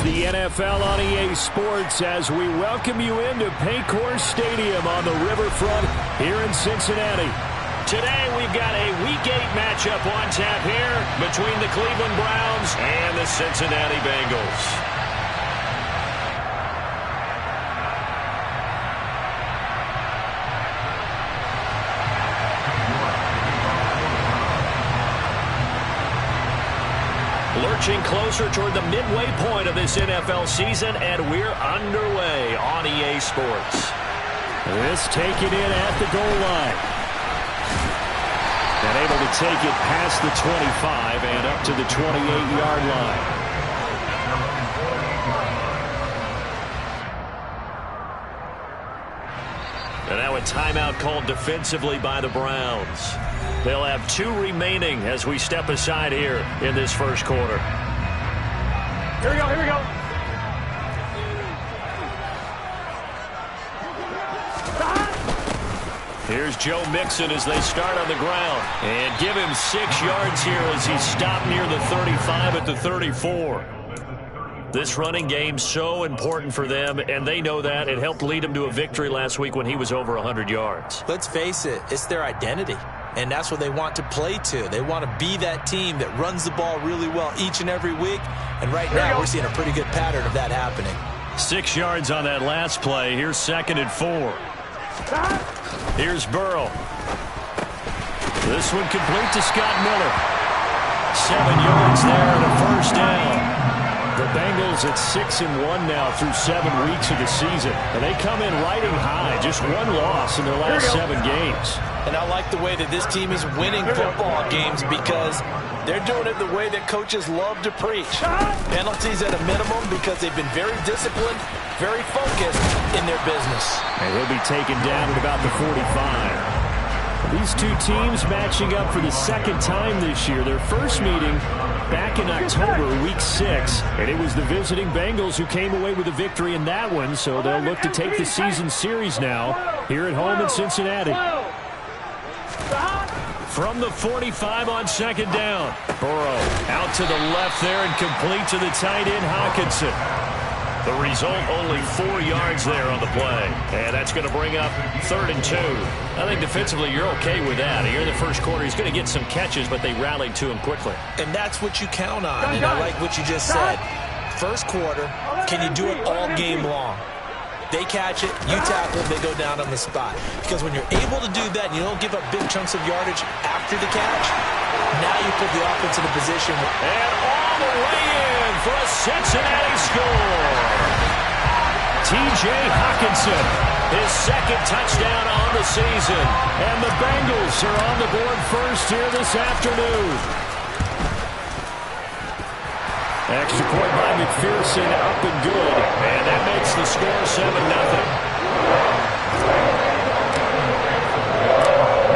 the NFL on EA Sports as we welcome you into Paycor Stadium on the riverfront here in Cincinnati. Today we've got a Week 8 matchup on tap here between the Cleveland Browns and the Cincinnati Bengals. Lurching closer toward the midway point of this NFL season, and we're underway on EA Sports. This taken in at the goal line. And able to take it past the 25 and up to the 28-yard line. And now a timeout called defensively by the Browns. They'll have 2 remaining as we step aside here in this first quarter. Here we go, here we go. Here's Joe Mixon as they start on the ground. And give him 6 yards here as he stopped near the 35 at the 34. This running game's so important for them, and they know that. It helped lead them to a victory last week when he was over 100 yards. Let's face it, it's their identity. And that's what they want to play to. They want to be that team that runs the ball really well each and every week. And right now, we're seeing a pretty good pattern of that happening. 6 yards on that last play. Here's 2nd and 4. Here's Burrow. This one complete to Scott Miller. 7 yards there and a first down. The Bengals at 6-1 now through 7 weeks of the season. And they come in riding high. Just 1 loss in their last 7 games. And I like the way that this team is winning football games because they're doing it the way that coaches love to preach. Penalties at a minimum because they've been very disciplined, very focused in their business. And he'll be taken down at about the 45. These two teams matching up for the 2nd time this year. Their first meeting back in October, week 6. And it was the visiting Bengals who came away with a victory in that one. So they'll look to take the season series now here at home in Cincinnati. From the 45 on 2nd down. Burrow out to the left there and complete to the tight end Hockenson. The result, only 4 yards there on the play. And that's going to bring up 3rd and 2. I think defensively you're okay with that. Here in the first quarter, he's going to get some catches, but they rallied to him quickly. And that's what you count on. And I like what you just said. First quarter, can you do it all game long? They catch it, you tackle, they go down on the spot. Because when you're able to do that and you don't give up big chunks of yardage after the catch, now you put the offense in a position. And all the way in for a Cincinnati score. T.J. Hockenson, his 2nd touchdown on the season. And the Bengals are on the board first here this afternoon. Extra point by McPherson, up and good. And that makes the score 7-0.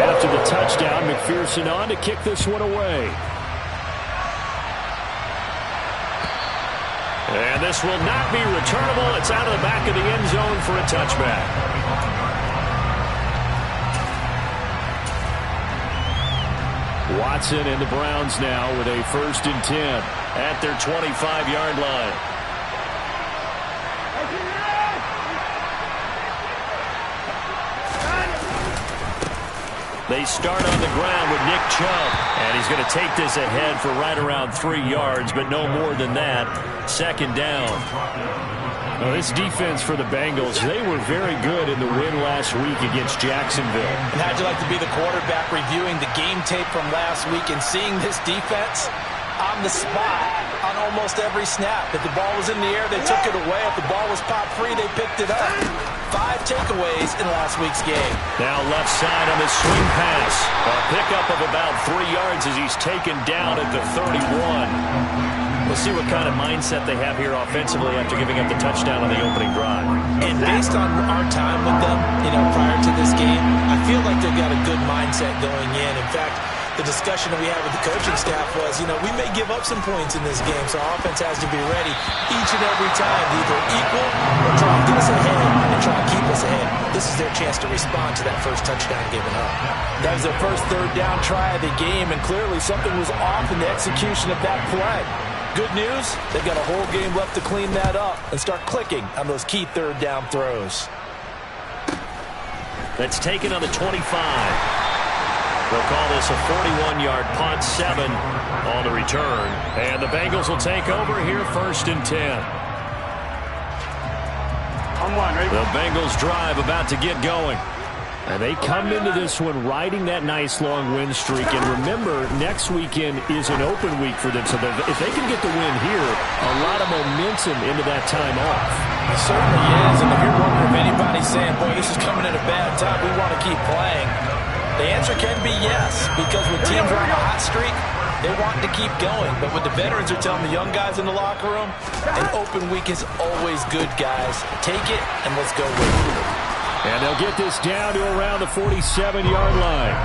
After the touchdown, McPherson on to kick this one away. And this will not be returnable. It's out of the back of the end zone for a touchback. Watson and the Browns now with a 1st and 10 at their 25-yard line. They start on the ground with Nick Chubb, and he's going to take this ahead for right around 3 yards, but no more than that. 2nd down. Now, this defense for the Bengals, they were very good in the win last week against Jacksonville. And how'd you like to be the quarterback reviewing the game tape from last week and seeing this defense on the spot on almost every snap? If the ball was in the air, they took it away. If the ball was popped free, they picked it up. 5 takeaways in last week's game. Now left side on the swing pass. A pickup of about 3 yards as he's taken down at the 31. We'll see what kind of mindset they have here offensively after giving up the touchdown on the opening drive. And based on our time with them, prior to this game, I feel like they've got a good mindset going in. In fact, the discussion that we had with the coaching staff was, we may give up some points in this game, so our offense has to be ready each and every time to either equal or try and get us ahead and try and keep us ahead. This is their chance to respond to that first touchdown given up. That was their first 3rd down try of the game, and clearly something was off in the execution of that play. Good news, they've got a whole game left to clean that up and start clicking on those key third down throws. That's taken on the 25. They'll call this a 41-yard punt, 7 on the return. And the Bengals will take over here, 1st and 10. The Bengals drive about to get going. And they come into this one riding that nice long win streak. And remember, next weekend is an open week for them. So if they can get the win here, a lot of momentum into that time off. It certainly is. And if you're wondering if anybody's saying, boy, this is coming at a bad time, we want to keep playing, the answer can be yes. Because when teams are on a hot streak, they want to keep going. But what the veterans are telling the young guys in the locker room, an open week is always good, guys. Take it and let's go with it. And they'll get this down to around the 47-yard line.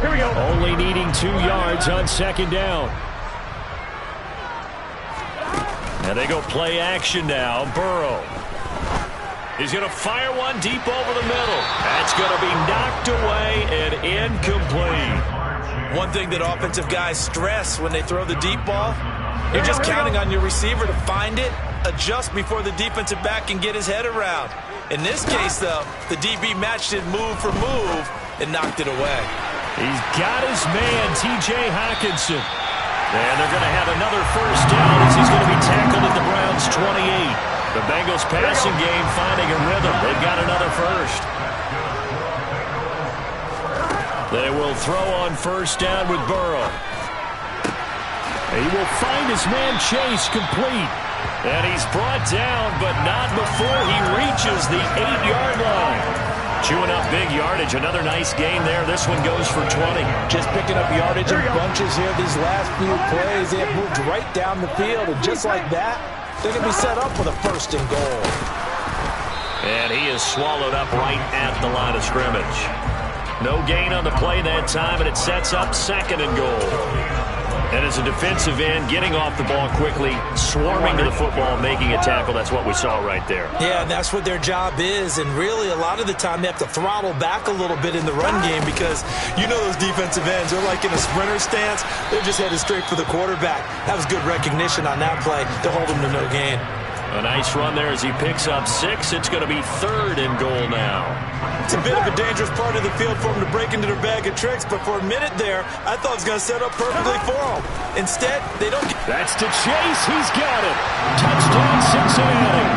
Here we go. Only needing 2 yards on 2nd down. And they go play action now. Burrow. He's going to fire one deep over the middle. That's going to be knocked away and incomplete. One thing that offensive guys stress when they throw the deep ball, you're just counting on your receiver to find it, adjust before the defensive back can get his head around. In this case, though, the DB matched it move for move and knocked it away. He's got his man, T.J. Hockenson. And they're going to have another 1st down as he's going to be tackled at the Browns' 28. The Bengals passing game finding a rhythm. They've got another 1st. They will throw on 1st down with Burrow. He will find his man Chase complete. And he's brought down, but not before he reaches the 8-yard line. Chewing up big yardage. Another nice gain there. This one goes for 20. Just picking up yardage in bunches here these last few plays. They have moved right down the field, and just like that, they're going to be set up for the 1st and goal. And he is swallowed up right at the line of scrimmage. No gain on the play that time, and it sets up 2nd and goal. And as a defensive end, getting off the ball quickly, swarming to the football, making a tackle, that's what we saw right there. Yeah, and that's what their job is. And really, a lot of the time, they have to throttle back a little bit in the run game because you know those defensive ends, they're like in a sprinter stance. They're just headed straight for the quarterback. That was good recognition on that play to hold him to no gain. A nice run there as he picks up 6. It's going to be 3rd and goal now. It's a bit of a dangerous part of the field for him to break into their bag of tricks, but for a minute there, I thought it was going to set up perfectly for him. Instead, they don't get... That's to Chase. He's got it. Touchdown, Cincinnati.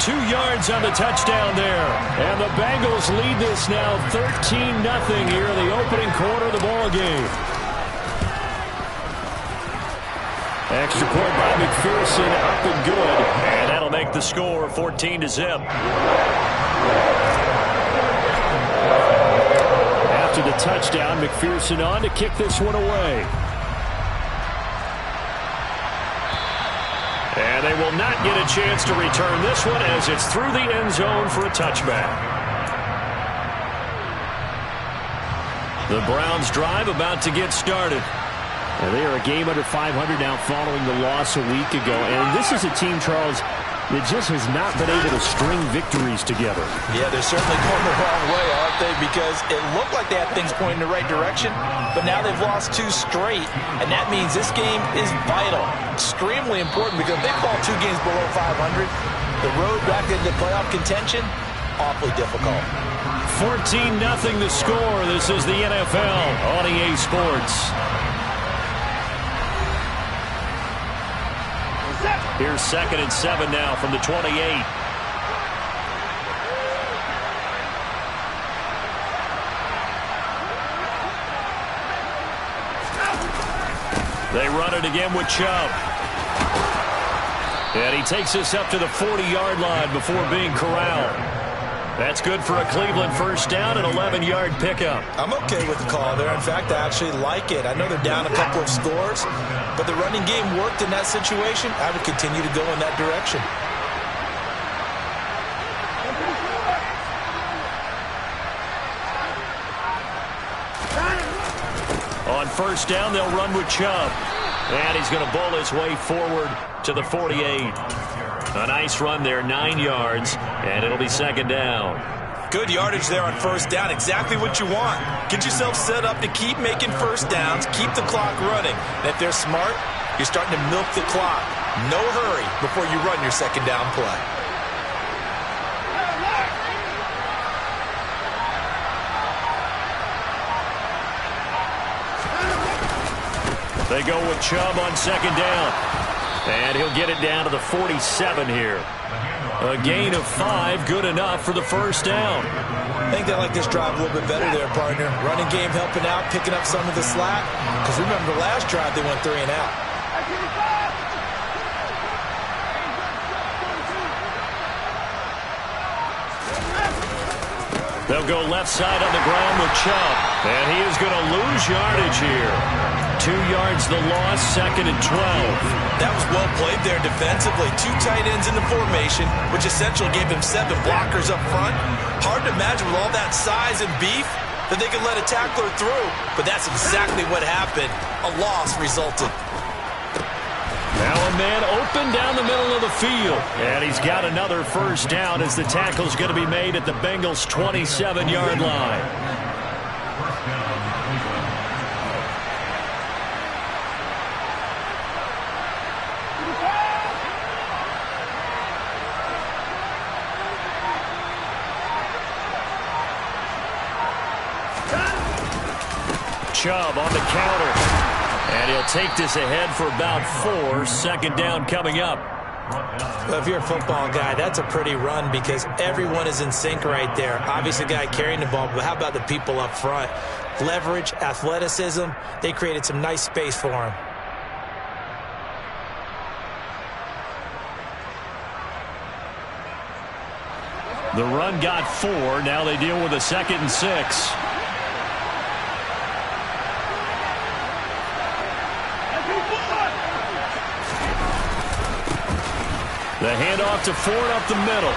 2 yards on the touchdown there. And the Bengals lead this now 13-0 here in the opening quarter of the ball game. Extra point by McPherson, up and good. And that'll make the score 14-0. After the touchdown, McPherson on to kick this one away. And they will not get a chance to return this one as it's through the end zone for a touchback. The Browns drive about to get started. And they are a game under 500 now following the loss a week ago. And this is a team, Charles, that just has not been able to string victories together. Yeah, they're certainly going the wrong way, aren't they? Because it looked like they had things pointing in the right direction, but now they've lost 2 straight. And that means this game is vital, extremely important, because if they fall 2 games below 500, the road back into playoff contention, awfully difficult. 14-0 the score. This is the NFL on EA Sports. Here's 2nd and 7 now from the 28. They run it again with Chubb. And he takes us up to the 40-yard line before being corralled. That's good for a Cleveland 1st down, an 11-yard pickup. I'm okay with the call there. In fact, I actually like it. I know they're down a couple of scores, but the running game worked in that situation. I would continue to go in that direction. On 1st down, they'll run with Chubb. And he's going to bowl his way forward to the 48. A nice run there, 9 yards, and it'll be 2nd down. Good yardage there on first down. Exactly what you want. Get yourself set up to keep making first downs, keep the clock running. And if they're smart, you're starting to milk the clock. No hurry before you run your second down play. They go with Chubb on second down. And he'll get it down to the 47 here. A gain of 5, good enough for the first down. I think they like this drive a little bit better there, partner. Running game helping out, picking up some of the slack. Because remember, the last drive they went 3 and out. They'll go left side on the ground with Chubb. And he is going to lose yardage here. 2 yards the loss, second and 12. That was well played there defensively. 2 tight ends in the formation, which essentially gave him 7 blockers up front. Hard to imagine with all that size and beef that they could let a tackler through. But that's exactly what happened. A loss resulted. Now a man open down the middle of the field. And he's got another first down as the tackle's going to be made at the Bengals' 27-yard line. Chubb on the counter. And he'll take this ahead for about 4. Second down coming up. Well, if you're a football guy, that's a pretty run because everyone is in sync right there. Obviously, the guy carrying the ball, but how about the people up front? Leverage, athleticism, they created some nice space for him. The run got 4. Now they deal with a 2nd and 6. The handoff to Ford up the middle.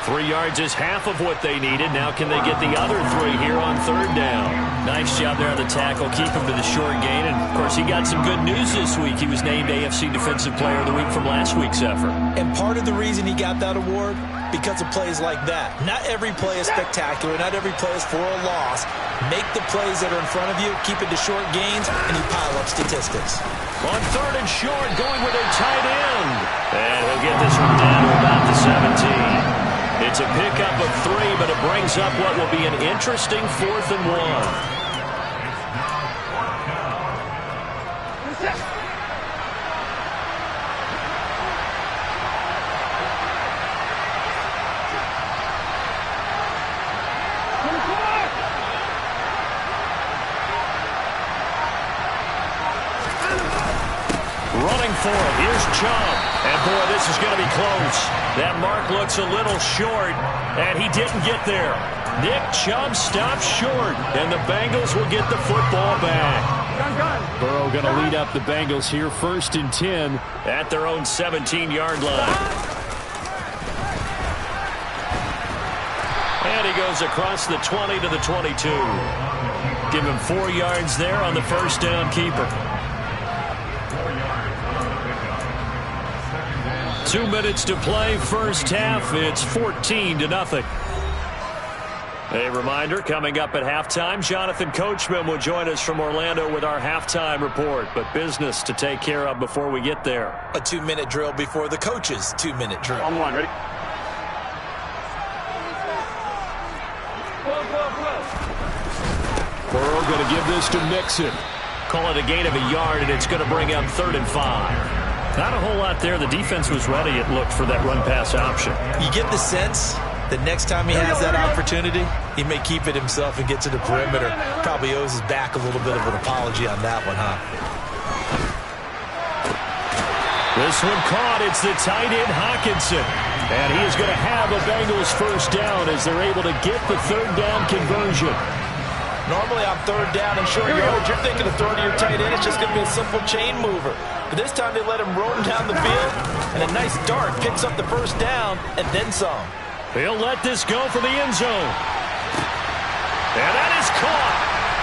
3 yards is half of what they needed. Now can they get the other 3 here on third down? Nice job there on the tackle. Keep him to the short gain. And, of course, he got some good news this week. He was named AFC Defensive Player of the Week from last week's effort. And part of the reason he got that award, because of plays like that. Not every play is spectacular. Not every play is for a loss. Make the plays that are in front of you, keep it to short gains, and you pile up statistics. On third and short, going with a tight end. And he'll get this one down to about the 17. It's a pickup of 3, but it brings up what will be an interesting 4th and 1. Running for it. Here's Chubb. And, boy, this is going to be close. That mark looks a little short, and he didn't get there. Nick Chubb stops short, and the Bengals will get the football back. Burrow going to lead up the Bengals here, 1st and 10 at their own 17-yard line. And he goes across the 20 to the 22. Give him 4 yards there on the first down keeper. 2 minutes to play, first half. It's 14-0. A reminder, coming up at halftime, Jonathan Coachman will join us from Orlando with our halftime report. But business to take care of before we get there. A 2-minute drill before the coach's 2-minute drill. On one, ready? Burrow going to give this to Mixon. Call it a gain of a yard, and it's going to bring up 3rd and 5. Not a whole lot there. The defense was ready, it looked, for that run-pass option. You get the sense that next time he has that opportunity, he may keep it himself and get to the perimeter. Probably owes his back a little bit of an apology on that one, huh? This one caught. It's the tight end, Hockenson. And he is going to have a Bengals first down as they're able to get the third down conversion. Normally on third down and short yardage, you're thinking of throwing to your tight end. It's just going to be a simple chain mover. But this time they let him roam down the field, and a nice dart picks up the first down and then some. He'll let this go for the end zone. And that is caught.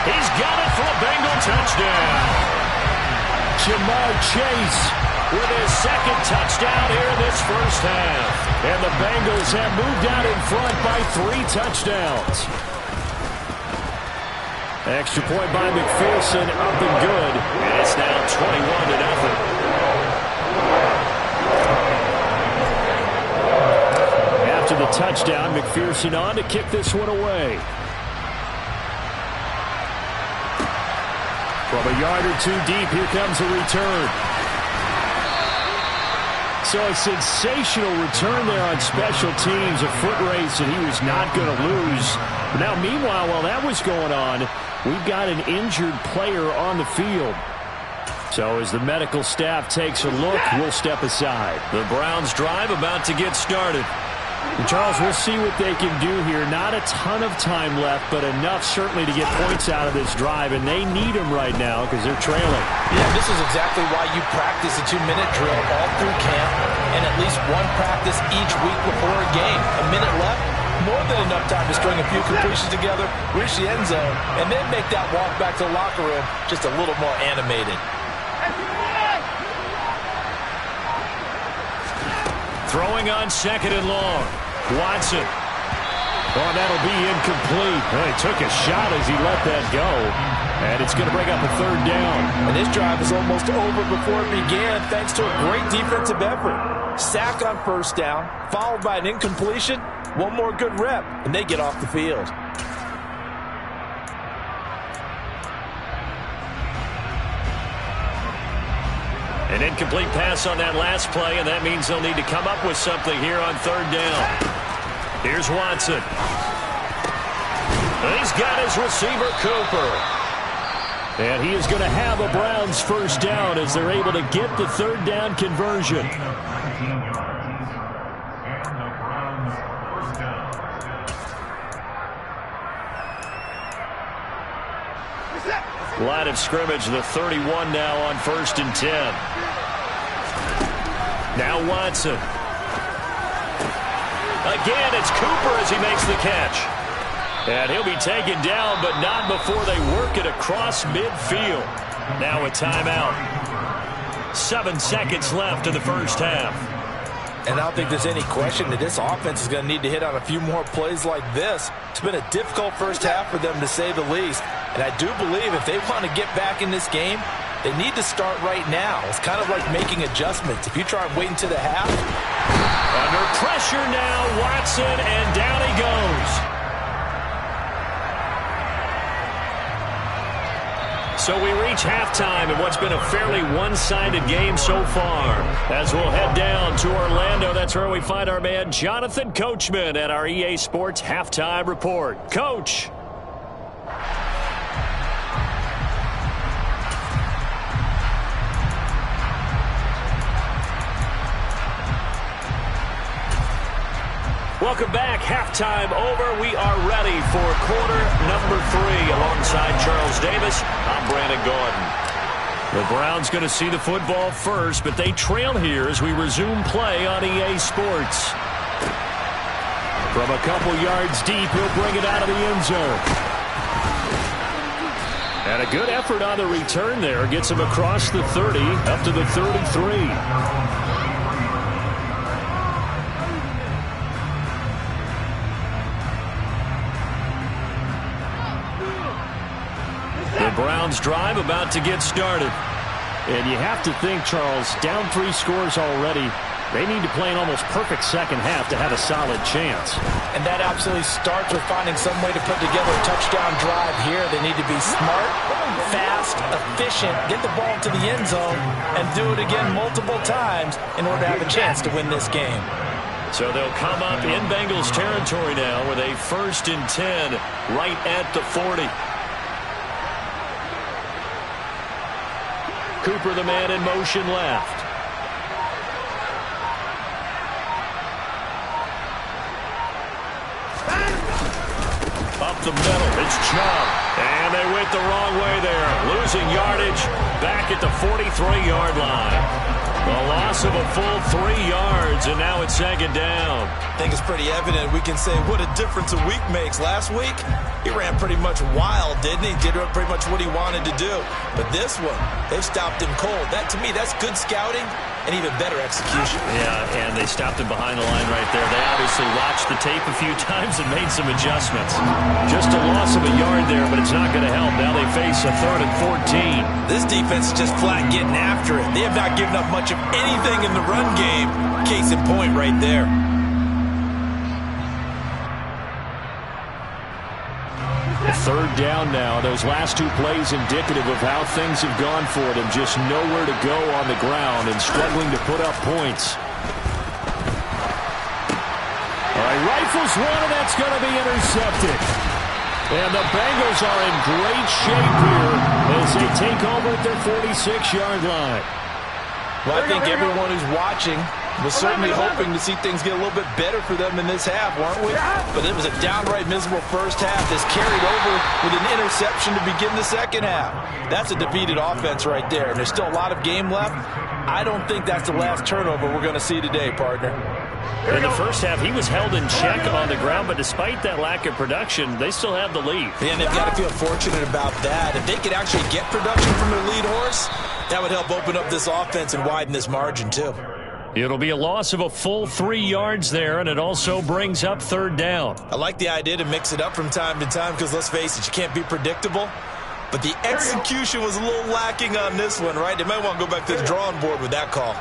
He's got it for a Bengal touchdown. Jamar Chase with his second touchdown here in this first half. And the Bengals have moved out in front by 3 touchdowns. Extra point by McPherson, up and good. And it's now 21-0. After the touchdown, McPherson on to kick this one away. From a yard or 2 deep, here comes a return. So a sensational return there on special teams, a foot race that he was not going to lose. Now, meanwhile, while that was going on, we've got an injured player on the field. So as the medical staff takes a look, we'll step aside. The Browns drive about to get started. And Charles, we'll see what they can do here. Not a ton of time left, but enough certainly to get points out of this drive, and they need them right now because they're trailing. Yeah, this is exactly why you practice a 2-minute drill all through camp and at least one practice each week before a game. A minute left, more than enough time to string a few completions together, reach the end zone, and then make that walk back to the locker room just a little more animated. Throwing on 2nd and long. Watson. Oh, that'll be incomplete. Well, he took a shot as he let that go. And it's going to bring up a 3rd down. And this drive is almost over before it began thanks to a great defensive effort. Sack on 1st down, followed by an incompletion. One more good rep, and they get off the field. An incomplete pass on that last play, and that means they'll need to come up with something here on 3rd down. Here's Watson. He's got his receiver, Cooper. And he is going to have a Browns 1st down as they're able to get the 3rd down conversion. Line of scrimmage, the 31 now on 1st and 10. Now Watson. Again, it's Cooper as he makes the catch. And he'll be taken down, but not before they work it across midfield. Now a timeout. 7 seconds left in the first half. And I don't think there's any question that this offense is going to need to hit on a few more plays like this. It's been a difficult first half for them, to say the least. And I do believe if they want to get back in this game, they need to start right now. It's kind of like making adjustments. If you try and wait until the half. Under pressure now, Watson, and down he goes. So we reach halftime in what's been a fairly one-sided game so far. As we'll head down to Orlando, that's where we find our man Jonathan Coachman at our EA Sports Halftime Report. Coach. Welcome back. Halftime over. We are ready for quarter number 3 alongside Charles Davis. I'm Brandon Gordon. The Browns going to see the football first, but they trail here as we resume play on EA Sports. From a couple yards deep, he'll bring it out of the end zone. And a good effort on the return there. Gets him across the 30, up to the 33. Browns drive about to get started. And you have to think, Charles, down 3 scores already. They need to play an almost perfect second half to have a solid chance. And that absolutely starts with finding some way to put together a touchdown drive here. They need to be smart, fast, efficient, get the ball to the end zone, and do it again multiple times in order to have a chance to win this game. So they'll come up in Bengals territory now with a 1st and 10 right at the 40. Cooper, the man in motion left. Up the middle, it's Chubb. And they went the wrong way there. Losing yardage back at the 43-yard line. A loss of a full 3 yards, and now it's second down. I think it's pretty evident. We can say what a difference a week makes. Last week, he ran pretty much wild, didn't he? Did pretty much what he wanted to do. But this one, they've stopped him cold. That, to me, that's good scouting and even better execution. Yeah, and they stopped him behind the line right there. They obviously watched the tape a few times and made some adjustments. Just a loss of a yard there, but it's not going to help. Now they face a 3rd and 14. This defense is just flat getting after it. They have not given up much of anything in the run game. Case in point right there. Third down now. Those last 2 plays indicative of how things have gone for them. Just nowhere to go on the ground and struggling to put up points. All right, rifles one, and that's going to be intercepted. And the Bengals are in great shape here as they take over at their 46-yard line. Well, I think everyone who's watching was certainly hoping to see things get a little bit better for them in this half, weren't we? But it was a downright miserable first half. This carried over with an interception to begin the second half. That's a defeated offense right there, and there's still a lot of game left. I don't think that's the last turnover we're going to see today, partner. In the first half, he was held in check on the ground, but despite that lack of production, they still have the lead. And they've got to feel fortunate about that. If they could actually get production from their lead horse, that would help open up this offense and widen this margin, too. It'll be a loss of a full 3 yards there, and it also brings up 3rd down. I like the idea to mix it up from time to time because, let's face it, you can't be predictable. But the execution was a little lacking on this one, right? They might want to go back to the drawing board with that call.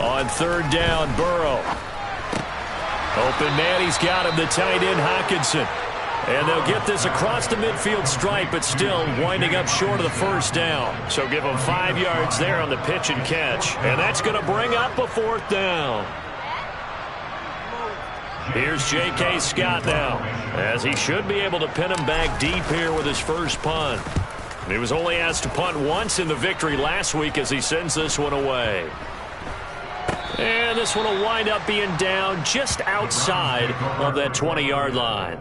On 3rd down, Burrow. Open man, he's got him, the tight end, Hockenson. And they'll get this across the midfield stripe, but still winding up short of the 1st down. So give them 5 yards there on the pitch and catch. And that's going to bring up a 4th down. Here's J.K. Scott now, as he should be able to pin him back deep here with his first punt. He was only asked to punt once in the victory last week as he sends this one away. And this one will wind up being down just outside of that 20-yard line.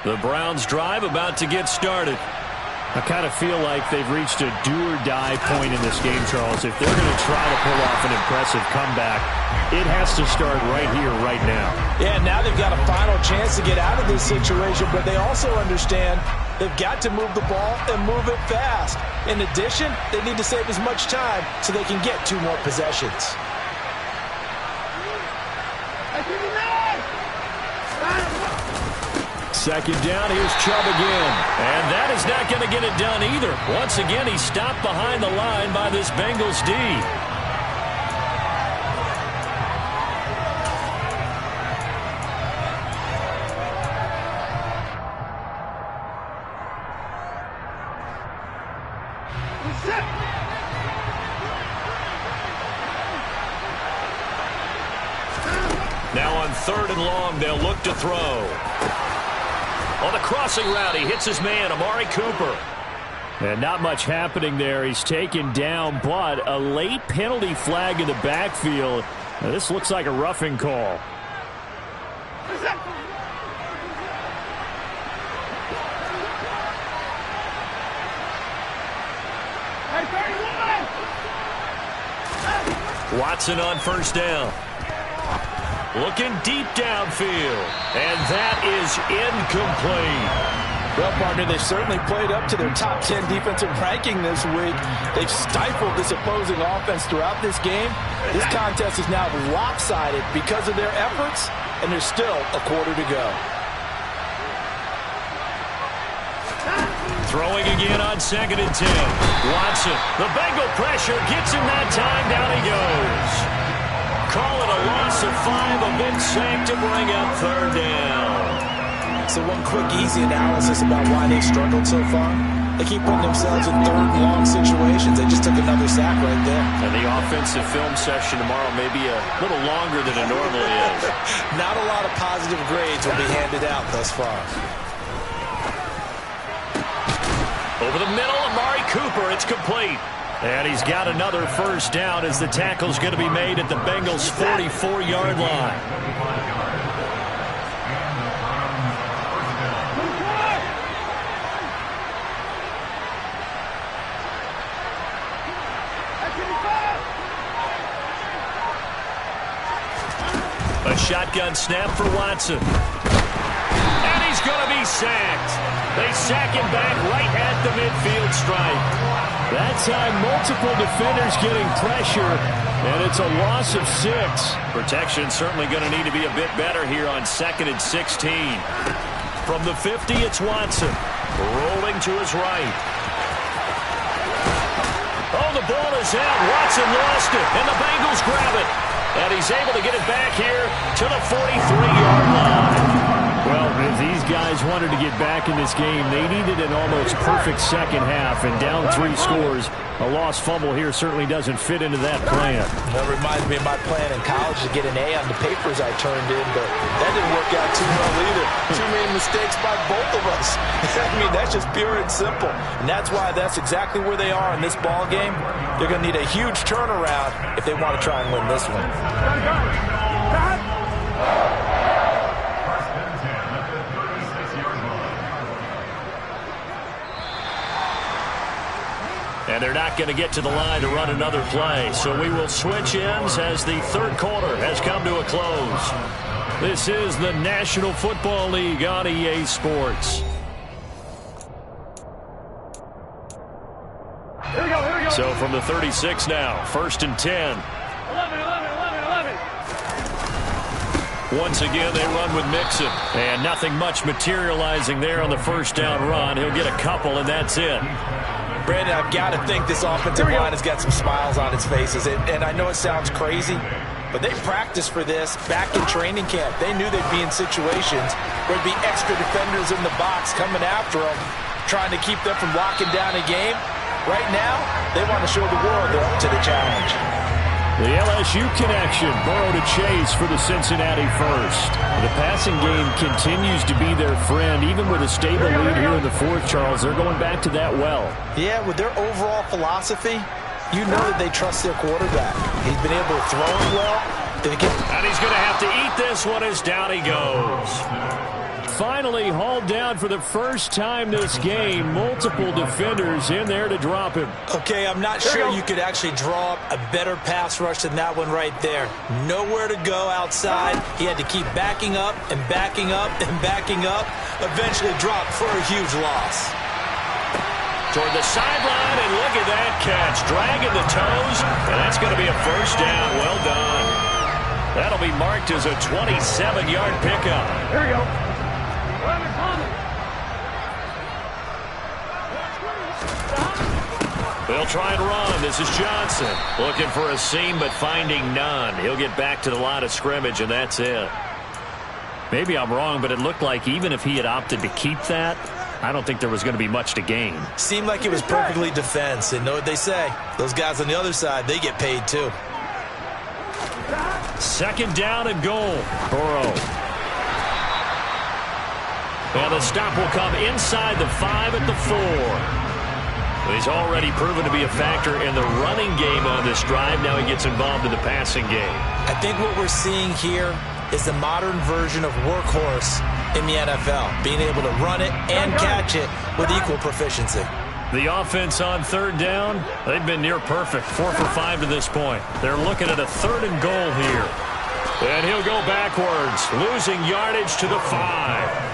The Browns drive about to get started. I kind of feel like they've reached a do-or-die point in this game, Charles. If they're going to try to pull off an impressive comeback, it has to start right here, right now. Yeah, now they've got a final chance to get out of this situation, but they also understand they've got to move the ball and move it fast. In addition, they need to save as much time so they can get 2 more possessions. Second down, here's Chubb again. And that is not going to get it done either. Once again, he's stopped behind the line by this Bengals D. Now on 3rd and long, they'll look to throw. On the crossing route, he hits his man, Amari Cooper. And not much happening there. He's taken down, but a late penalty flag in the backfield. Now, this looks like a roughing call. Watson on 1st down. Looking deep downfield. And that is incomplete. Well, partner, they've certainly played up to their top 10 defensive ranking this week. They've stifled this opposing offense throughout this game. This contest is now lopsided because of their efforts, and there's still a quarter to go. Throwing again on 2nd and 10. Watson, the Bengal pressure gets him that time. Down he goes. Call it a loss of 5, a big sack to bring up 3rd down. So one quick, easy analysis about why they've struggled so far. They keep putting themselves in 3rd and long situations. They just took another sack right there. And the offensive film session tomorrow may be a little longer than it normally is. Not a lot of positive grades will be handed out thus far. Over the middle, Amari Cooper, it's complete. And he's got another 1st down as the tackle's going to be made at the Bengals' 44-yard line. shotgun snap for Watson. And he's going to be sacked. They sack him back right at the midfield stripe. That time, multiple defenders getting pressure, and it's a loss of 6. Protection certainly going to need to be a bit better here on 2nd and 16. From the 50, it's Watson. Rolling to his right. Oh, the ball is out. Watson lost it, and the Bengals grab it. And he's able to get it back here to the 43-yard line. Well, if these guys wanted to get back in this game, they needed an almost perfect second half, and down 3 scores. A lost fumble here certainly doesn't fit into that plan. That reminds me of my plan in college to get an A on the papers I turned in, but that didn't work out too well either. Too many mistakes by both of us. I mean, that's just pure and simple. And that's why that's exactly where they are in this ball game. They're going to need a huge turnaround if they want to try and win this one. And they're not going to get to the line to run another play. So we will switch ends as the third quarter has come to a close. This is the National Football League on EA Sports. Here we go. So from the 36 now, 1st and 10. 11. Once again, they run with Mixon. And nothing much materializing there on the first down run. He'll get a couple, and that's it. Brandon, I've got to think this offensive line has got some smiles on its faces. And I know it sounds crazy, but they practiced for this back in training camp. They knew they'd be in situations where there'd be extra defenders in the box coming after them, trying to keep them from locking down a game. Right now, they want to show the world they're up to the challenge. The LSU connection, Burrow to Chase for the Cincinnati first. The passing game continues to be their friend, even with a stable lead here in the 4th, Charles. They're going back to that well. Yeah, with their overall philosophy, you know that they trust their quarterback. He's been able to throw it well. And he's going to have to eat this one as down he goes. Finally hauled down for the first time this game. Multiple defenders in there to drop him. Okay, I'm not sure you could actually draw up a better pass rush than that one right there. Nowhere to go outside. He had to keep backing up and backing up and backing up. Eventually dropped for a huge loss. Toward the sideline, and look at that catch. Dragging the toes, and that's going to be a first down. Well done. That'll be marked as a 27-yard pickup. Here we go. They'll try and run. This is Johnson. Looking for a seam, but finding none. He'll get back to the line of scrimmage, and that's it. Maybe I'm wrong, but it looked like even if he had opted to keep that, I don't think there was going to be much to gain. Seemed like it was perfectly defense. And know what they say? Those guys on the other side, they get paid too. 2nd down and goal. Burrow. And the stop will come inside the 5 at the 4. He's already proven to be a factor in the running game on this drive. Now he gets involved in the passing game. I think what we're seeing here is the modern version of workhorse in the NFL, being able to run it and catch it with equal proficiency. The offense on 3rd down, they've been near perfect, 4 for 5 to this point. They're looking at a 3rd and goal here. And he'll go backwards, losing yardage to the 5.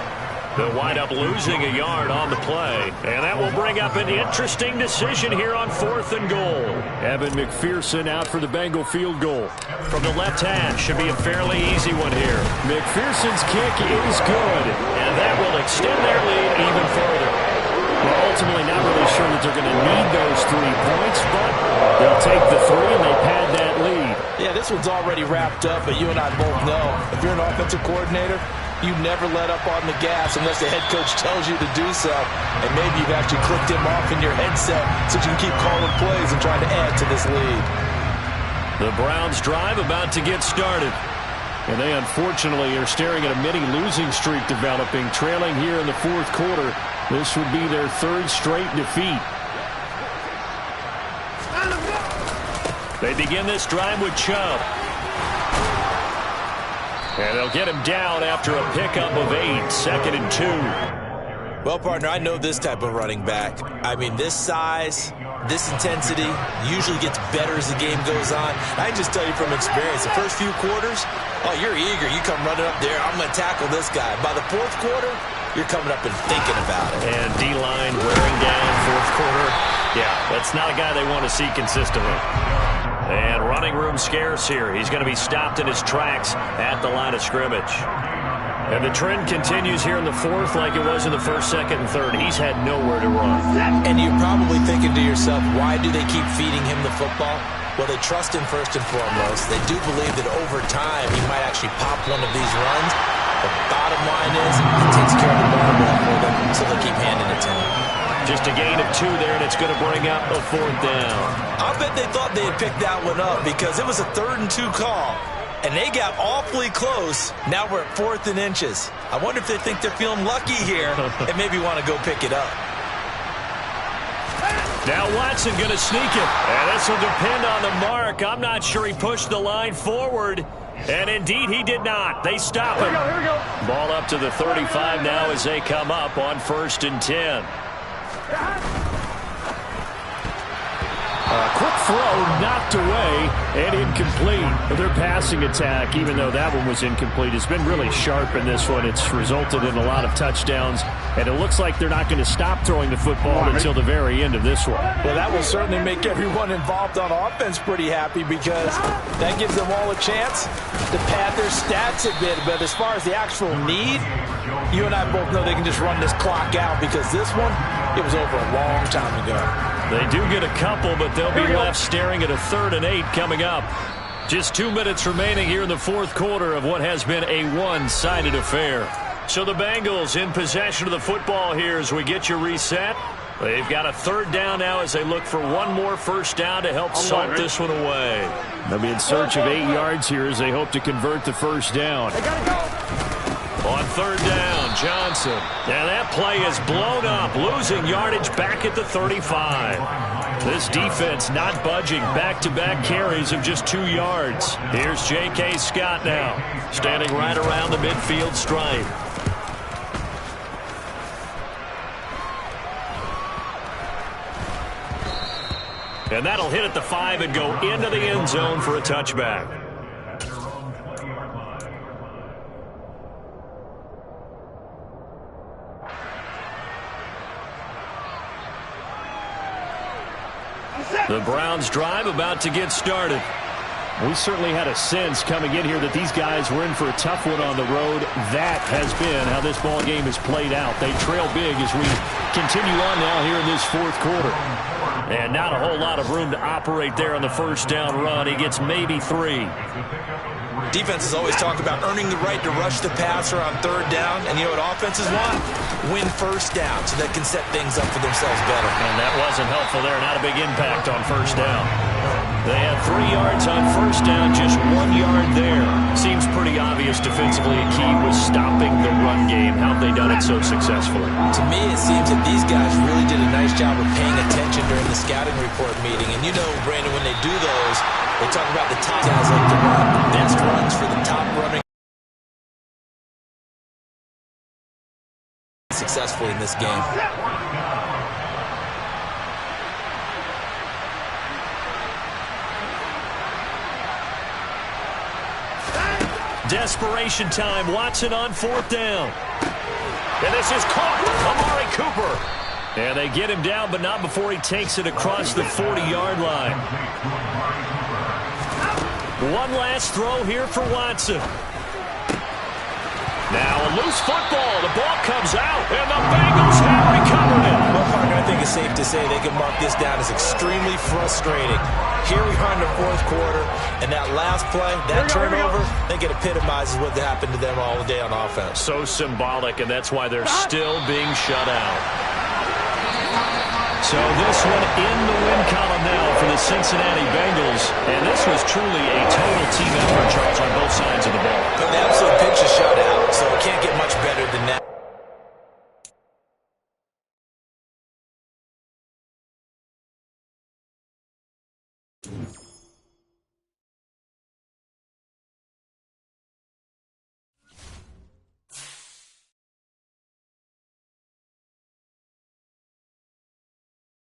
They'll wind up losing a yard on the play. And that will bring up an interesting decision here on 4th and goal. Evan McPherson out for the Bengal field goal. From the left hash, should be a fairly easy one here. McPherson's kick is good. And that will extend their lead even further. Well, ultimately not really sure that they're going to need those 3 points, but they'll take the 3 and they pad that lead. Yeah, this one's already wrapped up, but you and I both know if you're an offensive coordinator, you never let up on the gas unless the head coach tells you to do so. And maybe you've actually clicked him off in your headset so you can keep calling plays and trying to add to this lead. The Browns drive about to get started. And they unfortunately are staring at a mini losing streak developing, trailing here in the 4th quarter. This would be their 3rd straight defeat. They begin this drive with Chubb. And they'll get him down after a pickup of 8, 2nd and 2. Well, partner, I know this type of running back. I mean, this size, this intensity usually gets better as the game goes on. I can just tell you from experience, the first few quarters, oh, you're eager. You come running up there, I'm going to tackle this guy. By the fourth quarter, you're coming up and thinking about it. And D-line wearing down fourth quarter. Yeah, that's not a guy they want to see consistently. And running room scarce here. He's going to be stopped in his tracks at the line of scrimmage. And the trend continues here in the fourth like it was in the first, second, and third. He's had nowhere to run. And you're probably thinking to yourself, why do they keep feeding him the football? Well, they trust him first and foremost. They do believe that over time he might actually pop one of these runs. The bottom line is he takes care of the ball for them, so they keep handing it to him. Just a gain of 2 there, and it's going to bring up a 4th down. I bet they thought they had picked that one up because it was a 3rd and 2 call. And they got awfully close. Now we're at 4th and inches. I wonder if they think they're feeling lucky here and maybe want to go pick it up. Now Watson going to sneak it. And this will depend on the mark. I'm not sure he pushed the line forward. And indeed he did not. They stop him. Here we go. Ball up to the 35 now as they come up on 1st and 10. Quick throw, knocked away, and incomplete. Their passing attack, even though that one was incomplete, has been really sharp in this one. It's resulted in a lot of touchdowns, and it looks like they're not going to stop throwing the football until the very end of this one. Well, that will certainly make everyone involved on offense pretty happy because that gives them all a chance to pad their stats a bit. But as far as the actual need, you and I both know they can just run this clock out because this one, it was over a long time ago. They do get a couple, but they'll be left staring at a 3rd and 8 coming up. Just 2 minutes remaining here in the fourth quarter of what has been a one-sided affair. So the Bengals in possession of the football here as we get you reset. They've got a 3rd down now as they look for one more first down to help salt this one away. They'll be in search of 8 yards here as they hope to convert the first down. They gotta go. On 3rd down, Johnson. And that play is blown up, losing yardage back at the 35. This defense not budging. Back-to-back carries of just 2 yards. Here's J.K. Scott now, standing right around the midfield stripe. And that'll hit at the 5 and go into the end zone for a touchback. The Browns drive about to get started. We certainly had a sense coming in here that these guys were in for a tough one on the road. That has been how this ball game has played out. They trail big as we continue on now here in this fourth quarter. And not a whole lot of room to operate there on the first down run. He gets maybe 3. Defenses always talk about earning the right to rush the passer on 3rd down. And you know what offenses want? Win first down so they can set things up for themselves better. And that wasn't helpful there. Not a big impact on first down. They had 3 yards on first down, just 1 yard there. Seems pretty obvious defensively a key was stopping the run game. How have they done it so successfully? To me, it seems that these guys really did a nice job of paying attention during the scouting report meeting. And you know, Brandon, when they do those, they talk about the top guys like to run. The best runs for the top running successfully in this game. Desperation time. Watson on 4th down. And this is caught. Amari Cooper. And they get him down, but not before he takes it across the 40-yard line. One last throw here for Watson. Now a loose football. The ball comes out, and the Bengals have recovered it. Well, partner, I think it's safe to say they can mark this down as extremely frustrating. Here we are in the fourth quarter, and that last play, that turnover, I think it epitomizes what happened to them all day on offense. So symbolic, and that's why they're still being shut out. So this one in the win column now for the Cincinnati Bengals. And this was truly a total team effort